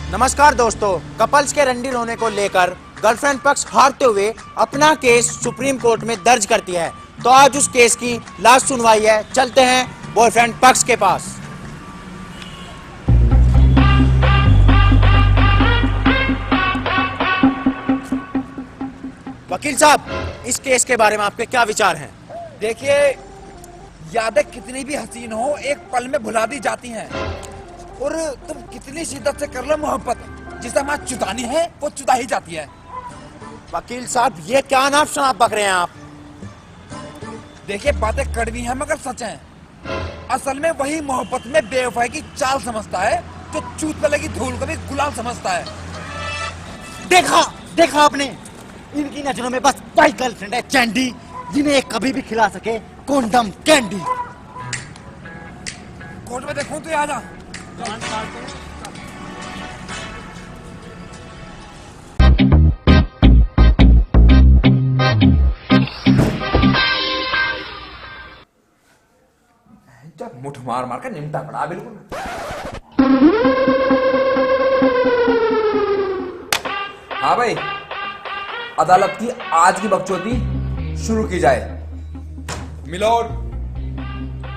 नमस्कार दोस्तों, कपल्स के रंडी रोने को लेकर गर्लफ्रेंड पक्ष हारते हुए अपना केस सुप्रीम कोर्ट में दर्ज करती है। तो आज उस केस की लास्ट सुनवाई है। चलते हैं बॉयफ्रेंड पक्ष के पास। वकील साहब, इस केस के बारे में आपके क्या विचार हैं? देखिए, यादें कितनी भी हसीन हो एक पल में भुला दी जाती हैं। और तुम कितनी शिद्दत से कर लो मोहब्बत, जिसे हमारी चुदानी है वो चुदा ही जाती है। वकील साहब, ये क्या नाप शनाप बक रहे हैं आप? देखिए, बातें कड़वी हैं मगर सच हैं। असल में वही मोहब्बत में बेवफाई की चाल समझता है जो चूत पे लगी धूल को भी गुलाल समझता है। देखा आपने, इनकी नजरों में बस वही गर्लफ्रेंड है चैंडी, जिन्हें कभी भी खिला सके कोंडम कैंडी। कोर्ट में देखूं तो आ जा। जब मुठ मार मार कर निमटा पड़ा बिल्कुल। हाँ भाई, अदालत की आज की बकचोदी शुरू की जाए। मिलोड,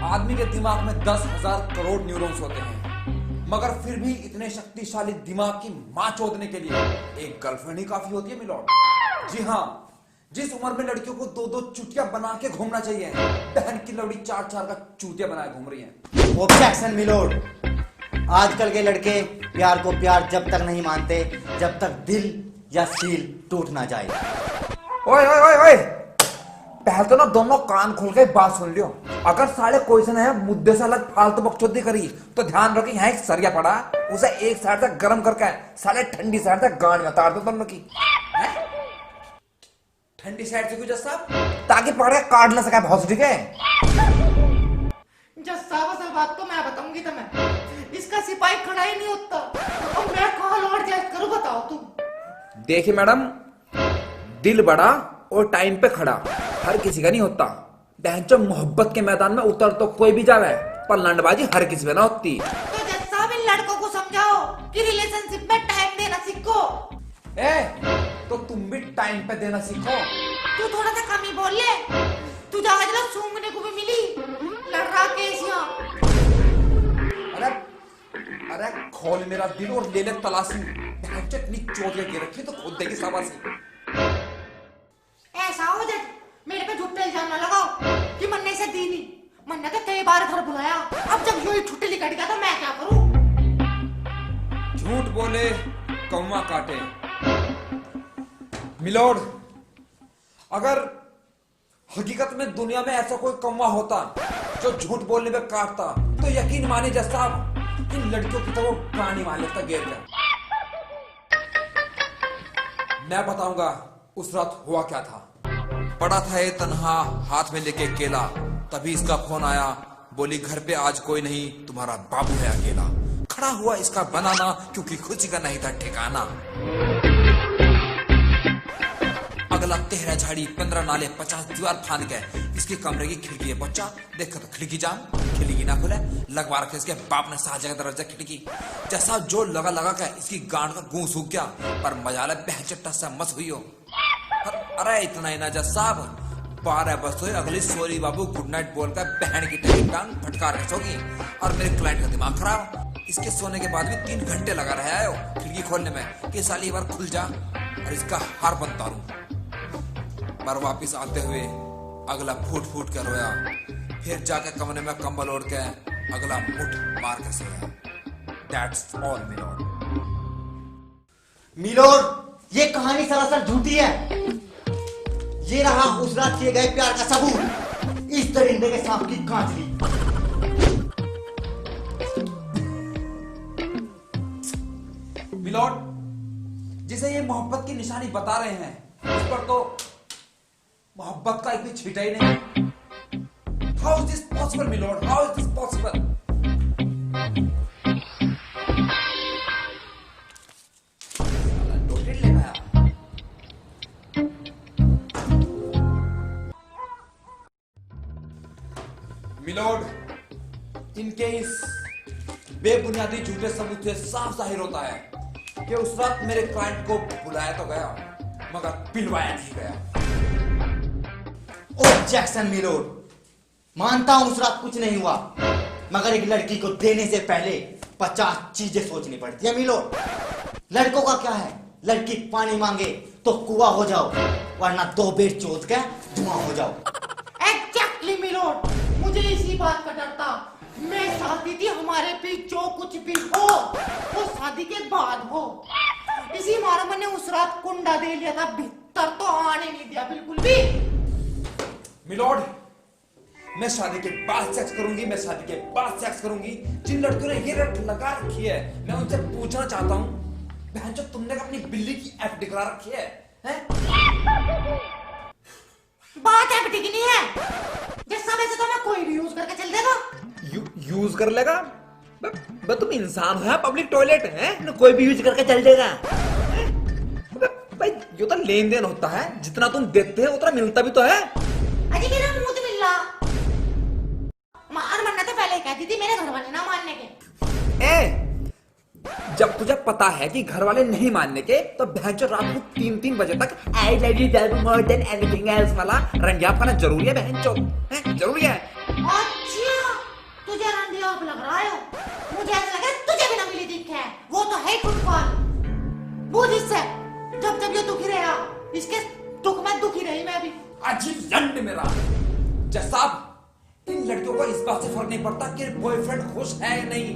आदमी के दिमाग में 10,000 करोड़ न्यूरॉन्स होते हैं, मगर फिर भी इतने शक्तिशाली दिमाग की मां चोदने के लिए एक गर्लफ्रेंड ही काफी होती है मिलोड। जी हाँ, जिस उम्र में लड़कियों को 2-2 चुटिया बना के घूमना चाहिए, बहन की लौड़ी 4-4 का चूतिया बनाए घूम रही है। ऑब्जेक्शन मिलोड, आजकल के लड़के प्यार को प्यार जब तक नहीं मानते जब तक दिल या सील टूट ना जाए। ओए ओए ओए ओए, पहले तो ना दोनों कान खोल के बात सुन लियो। अगर साले क्वेश्चन है मुद्दे से अलग फालतू बकचोदी करी तो ध्यान रखो, यहाँ एक सरिया पड़ा, उसे एक साइड से गर्म करके साले ठंडी साइड से गांड में तार दो दोनों की। ठंडी साइड से क्यों जज साहब? ताकि पकड़ के काट ना सके बहुत। ठीक है जज साहब, असल बात तो मैं बताऊंगी तुम्हें। इसका सिपाही खड़ा ही नहीं होता और मैं कहाँ लौट जाए करूँ, बताओ तुम। देखिए मैडम, दिल बड़ा और टाइम पे खड़ा हर किसी का नहीं होता। बहनचो मोहब्बत के मैदान में उतर तो कोई भी जावे, पर लंडबाजी हर किसी पे ना होती। तो जज साहब, इन लड़कों को समझाओ कि रिलेशनशिप में टाइम देना सीखो। तो तुम भी टाइम पे देना सीखो। तू थोड़ा सा कम ही बोल ले। तू जहाँ जला सूंघने को भी मिली लड़ रहा केस यहाँ। अरे अरे, खोल मेरा दिल और ले ले तलाशी। बहनचो इतनी चोट लगी रखी तो खुद देगी शाबाशी। ऐसा हो जज, मेरे पे झूठे इल्जाम ना लगाओ कि मन्ने से दी नहीं। मन्ने तो कई बार घर बुलाया, अब जब यूं ही छुट्टी निकट गया तो मैं क्या करूं? झूठ बोले कौवा काटे। मिलोड, अगर हकीकत में दुनिया में ऐसा कोई कौवा होता जो झूठ बोलने पे काटता तो यकीन माने जज साहब, इन लड़कियों की तो वो गाड़ी मार लेता गेर में। मैं बताऊंगा उस रात हुआ क्या था। पड़ा था ये तन्हा हाथ में लेके केला, तभी इसका फोन आया। बोली घर पे आज कोई नहीं, तुम्हारा बाबू है अकेला। खड़ा हुआ इसका बनाना क्योंकि खुशी का नहीं था ठिकाना। अगला 13 झाड़ी 15 नाले 50 दीवार फांद गए इसके कमरे की खिड़की है। बच्चा देखा तो खिड़की जाम, खिड़की ना खुले, लगवा रखे इसके बाप ने 7 जगह दरवाजा खिड़की। जैसा जो लगा लगा के इसकी गांड का गूं सूख गया, पर मजाला बहचट्टा सा मस हुई हो। अरे इतना ही ना जज साहब, 12 बजे हुए, अगली सोरी बाबू गुड नाइट बोलकर बहन की टांग फटकार के सोगी और मेरे क्लाइंट का दिमाग खराब। इसके सोने के बाद भी 3 घंटे लगा रहा है खिड़की खोलने में कि साली बार खुल जा और इसका हार बनता रहूं। पर वापिस आते हुए अगला फूट फूट कर रोया, फिर जाकर कमरे में कंबल ओढ़ के अगला मुठ मार के सोया। That's all milord. मिलोड, ये कहानी सरासर झूठी है। ये रहा उस रात किए गए प्यार का सबूत, इस दरिंदे के सांप की कांचली। मिलोड, जिसे ये मोहब्बत की निशानी बता रहे हैं, उस पर तो मोहब्बत का एक भी छींटा ही नहीं। How is this possible, milord? How is this possible? डोटेड लेकर आया। मिलोड, इनके इस बेबुनियादी झूठे सबूत से साफ जाहिर होता है कि उस रात मेरे क्लाइंट को बुलाया तो गया मगर पिलवाया नहीं गया। ऑब्जेक्शन मिलोड, मानता हूं उस रात कुछ नहीं हुआ, मगर एक लड़की को देने से पहले 50 चीजें सोचनी पड़ती है मिलोड। लड़कों का क्या है, लड़की पानी मांगे तो कुआं हो जाओ, वरना 2 बेर चोट के धुआं हो जाओ। एग्जैक्टली मिलोड, मुझे इसी बात का डर था। मैं चाहती थी हमारे बीच जो कुछ भी हो वो शादी के बाद हो। इसी मारे मैंने उस रात कुंडा दे लिया था, भीतर तो आने नहीं दिया बिल्कुल भी। मिलोड, मैं शादी के बाद सेक्स करूंगी, मैं शादी के बाद सेक्स करूंगी। जिन लड़कियों ने ये रट लगा रखी है, मैं उनसे पूछना चाहता हूं, बहन जो तुमने अपनी बिल्ली की एफडी करा रखी है, हैं? बात एफडी की नहीं है, जिस समय से तो मैं कोई भी यूज करके चल देगा। यूज कर लेगा? तुम इंसान हो, पब्लिक टॉयलेट है ना, कोई भी यूज करके चल देगा। भाई ये तो लेन देन होता है, जितना तुम देते हो उतना मिलता भी तो है। अजी मेरा मुंह तो मिल रहा, मार मरना तो पहले ही कहती थी, मेरे घर वाले ना मानने के। जब तुझे पता है कि घर वाले नहीं मानने के, तो बहनचोद रात को 3-3 बजे तक I love you more than anything else वाला रंगिया खाना जरूरी है बहनचोद, जरूरी है। अच्छा तुझे रंगिया लग रहा है, मुझे ऐसा लगा तुझे भी ना मिली दिख है, वो तो है फुटबॉल। बुझ इससे, जब जब ये दुखी रहा, इसके दुख में दुखी रही मैं भी। अजीब लंड मेरा जसाब, इन लड़कियों को इस बात से फर्क नहीं पड़ता कि बॉयफ्रेंड खुश है या नहीं,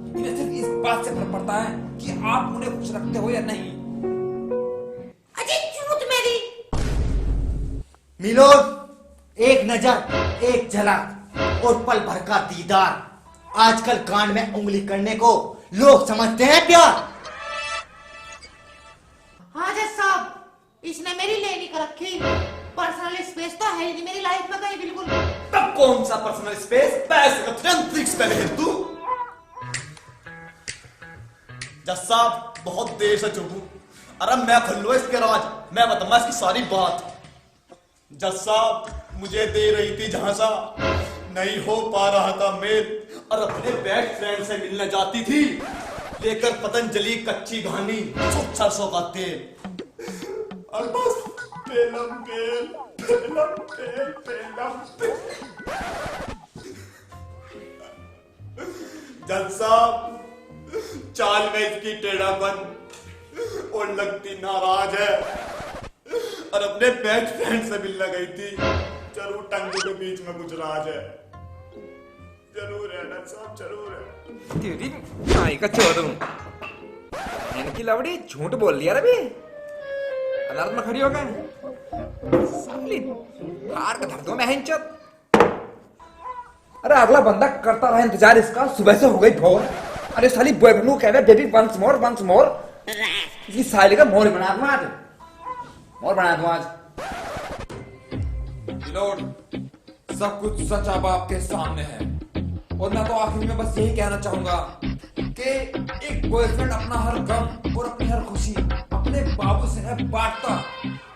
इन्हें सिर्फ इस बात से फर्क पड़ता है कि आप उन्हें खुश रखते हो या नहीं। अजी झूठ मेरी। मिलोड, एक नजर, एक झलक और पल भर का दीदार, आजकल कान में उंगली करने को लोग समझते हैं प्यार। हाँ जज साहब, इसने मेरी लेनी कर रखी, पर्सनल स्पेस तो है ही नहीं मेरी लाइफ में कहीं बिल्कुल। तब कौन सा पर्सनल स्पेस, पैसे का तंत्रिक्स पहले है तू। जज साहब बहुत देर से चुप हूं, अरे मैं खोल लो इसके राज, मैं बताऊंगा इसकी सारी बात। जज साहब मुझे दे रही थी झांसा, नहीं हो पा रहा था मेल, और अपने बेस्ट फ्रेंड से मिलने जाती थी लेकर पतंजलि कच्ची घानी सरसों का तेल, और बस पेलम पेल पेलम पेल पेलम पेल। जज साहब चाल में इसकी टेढ़ापन और लगती नाराज है, और अपने बेस्ट फ्रेंड से मिलने गई थी, जरूर टंगों के बीच में कुछ राज है, जरूर है डॉक्टर साहब, जरूर है। तेरी नाई का चोदू, इनकी लवड़ी झूठ बोल लिया रे भी, अदालत में खड़ी हो गए साली, हार का धर दो बहनचोद। अरे अगला बंदा करता रहा इंतजार इसका, सुबह से हो गई भोर। अरे साली बॉयफ्रेंड को कह रहे बेबी वंस मोर, इसकी साली का मोर बना दूं आज, मोर बना दूं आज। लॉर्ड, सब कुछ सच अब आपके सामने है, और मैं तो आखिर में बस यही कहना चाहूंगा कि एक बॉयफ्रेंड अपना हर गम और अपनी हर खुशी अपने बाबू से है बांटता,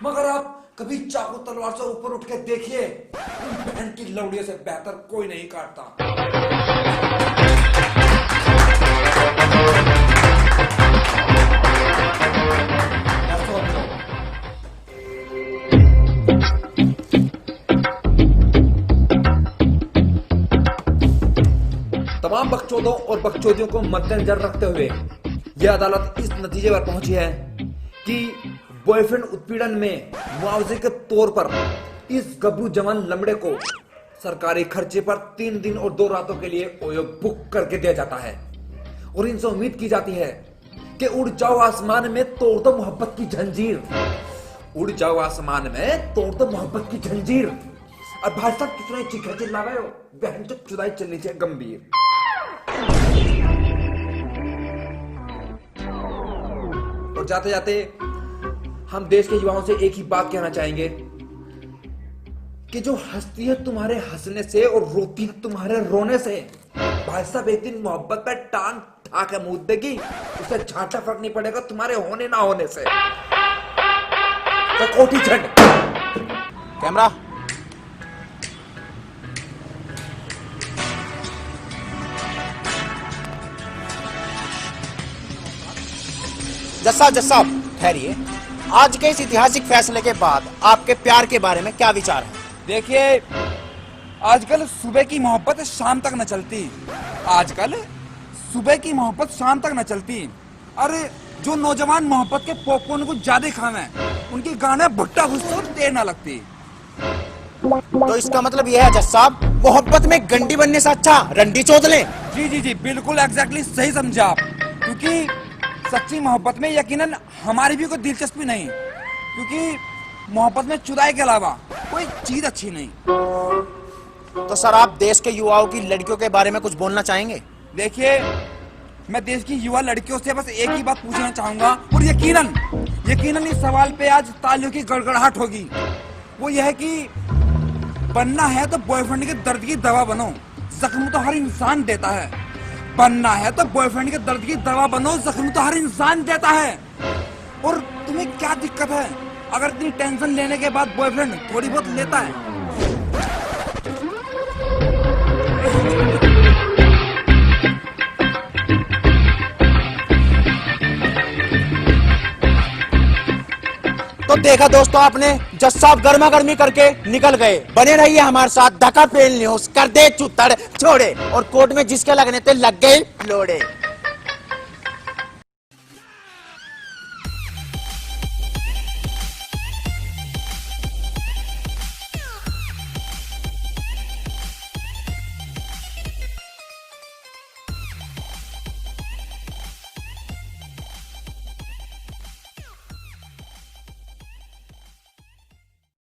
मगर आप कभी चाकू तलवार से ऊपर उठ के देखिए, बहन की लौड़ियों से बेहतर कोई नहीं काटता। तमाम बकचोदों और बकचोदियों को मद्देनजर रखते हुए यह अदालत इस नतीजे पर पहुंची है कि बॉयफ्रेंड उत्पीड़न में मुआवजे के तौर पर इस गब्बू जवान लमड़े को सरकारी खर्चे पर 3 दिन और 2 रातों के लिए ओयो बुक करके दिया जाता है, और इनसे उम्मीद की जाती है कि उड़ जाओ आसमान में तोड़ दो मोहब्बत की जंजीर, उड़ जाओ आसमान में तोड़ दो मोहब्बत की जंजीर। और भाई साहब कितने चीखा चिल्ला रहे हो, बहन तो चुदाई चलनी चाहिए गंभीर। और जाते जाते हम देश के युवाओं से एक ही बात कहना चाहेंगे कि जो हंसती है तुम्हारे हंसने से और रोती है तुम्हारे रोने से, भाई साहब एक दिन मोहब्बत पे टांग ठा के मुंह देगी, उससे झाटा फर्क नहीं पड़ेगा तुम्हारे होने ना होने से। तो कोठी झंड कैमरा, जज साहब ठहरिए, आज के इस ऐतिहासिक फैसले के बाद आपके प्यार के बारे में क्या विचार है? देखिए, आजकल सुबह की मोहब्बत शाम तक न चलती। आजकल सुबह की मोहब्बत शाम तक न चलती। अरे जो नौजवान मोहब्बत के पॉपकॉर्न को ज्यादा खावे, उनके गाने भुट्टा घुसते और देर ना लगती। तो इसका मतलब यह है जज साहब, मोहब्बत में गंडी बनने से अच्छा रंडी चोद लें। जी जी जी, बिल्कुल एग्जैक्टली सही समझा आप। क्योंकि सच्ची मोहब्बत में यकीनन हमारी भी कोई दिलचस्पी नहीं, क्योंकि मोहब्बत में चुदाई के अलावा कोई चीज अच्छी नहीं। तो सर आप देश के युवाओं की लड़कियों के बारे में कुछ बोलना चाहेंगे? देखिए, मैं देश की युवा लड़कियों से बस एक ही बात पूछना चाहूंगा, और यकीनन इस सवाल पे आज तालियों की गड़गड़ाहट होगी। वो यह है कि बनना है तो बॉयफ्रेंड के दर्द की दवा बनो, जख्म तो हर इंसान देता है। बनना है तो बॉयफ्रेंड के दर्द की दवा बनो, जख्म तो हर इंसान देता है। और तुम्हें क्या दिक्कत है अगर इतनी टेंशन लेने के बाद बॉयफ्रेंड थोड़ी बहुत लेता है? तो देखा दोस्तों आपने, जज साहब गर्मा गर्मी करके निकल गए। बने रहिए हमारे साथ, धक्का पेल न्यूज कर दे चुत्तर छोड़े, और कोर्ट में जिसके लगने थे लग गए लोड़े।